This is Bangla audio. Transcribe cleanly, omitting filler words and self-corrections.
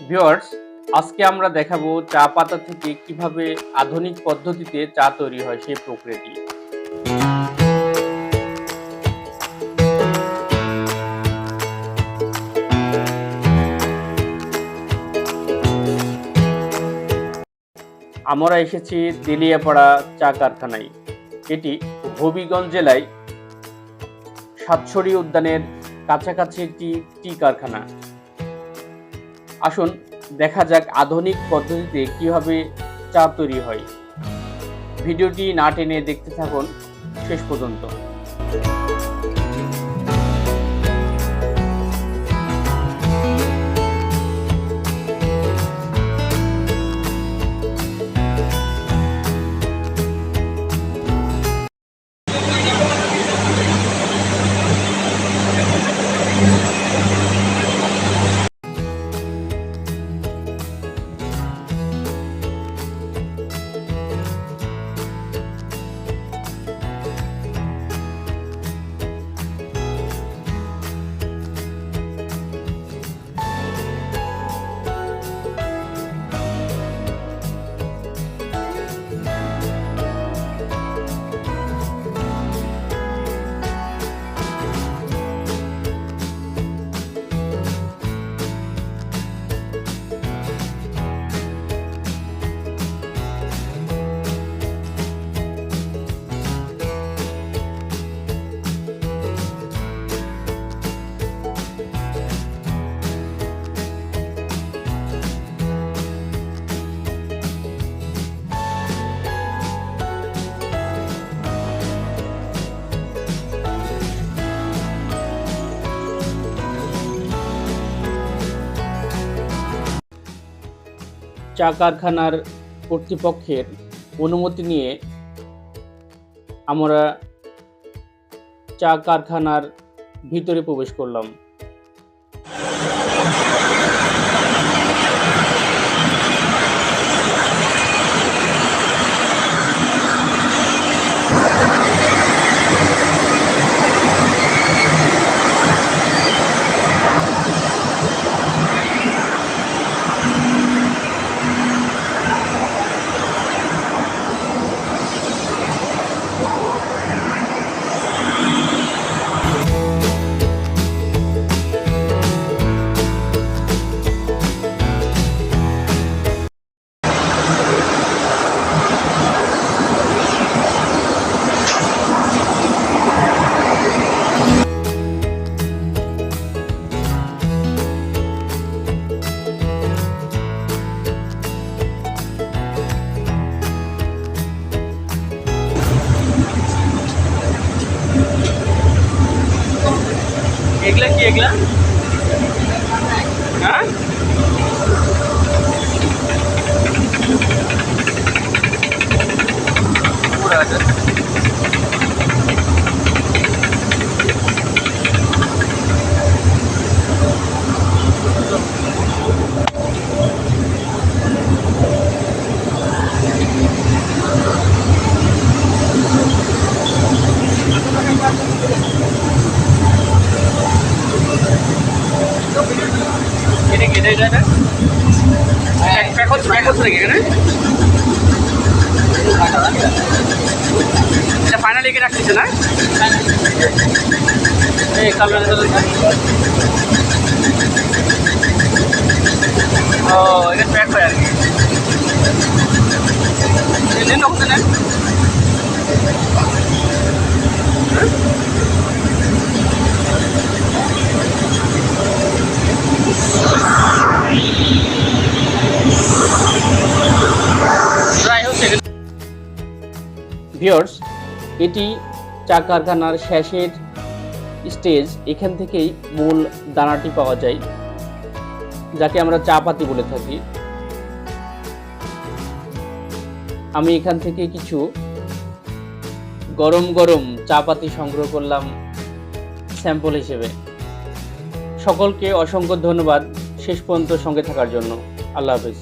ভিউয়ার্স, আজকে আমরা দেখাবো চা পাতা থেকে কিভাবে আধুনিক পদ্ধতিতে চা তৈরি হয় সেই প্রক্রিয়াটি। আমরা এসেছি তেলিয়াপাড়া চা কারখানায়। এটি হবিগঞ্জ জেলায় সাতছড়ি উদ্যানের কাছাকাছি একটি টি কারখানা। আসুন দেখা যাক আধুনিক পদ্ধতিতে কিভাবে চা তৈরি হয়। ভিডিওটি না টেনে দেখতে থাকুন শেষ পর্যন্ত। চা কারখানার কর্তৃপক্ষের অনুমতি নিয়ে আমরা চা কারখানার ভিতরে প্রবেশ করলাম। এগুলা কি এগুলা? হ্যাঁ, এটা কি এটা প্যাক হচ্ছে নাকি এখানে? এটা ফাইনালি এখানে রাখতেছে না? এই কালো ও এটা প্যাক হয় আর কি। নেন হচ্ছে না? ভিউয়ার্স, এটি চা কারখানার শেষের স্টেজ। এখান থেকেই মূল দানাটি পাওয়া যায়, যাকে আমরা চা পাতি বলে থাকি। আমি এখান থেকে কিছু গরম গরম চা পাতি সংগ্রহ করলাম স্যাম্পল হিসেবে। সকলকে অসংখ্য ধন্যবাদ শেষ পর্যন্ত সঙ্গে থাকার জন্য। আল্লাহ হাফেজ।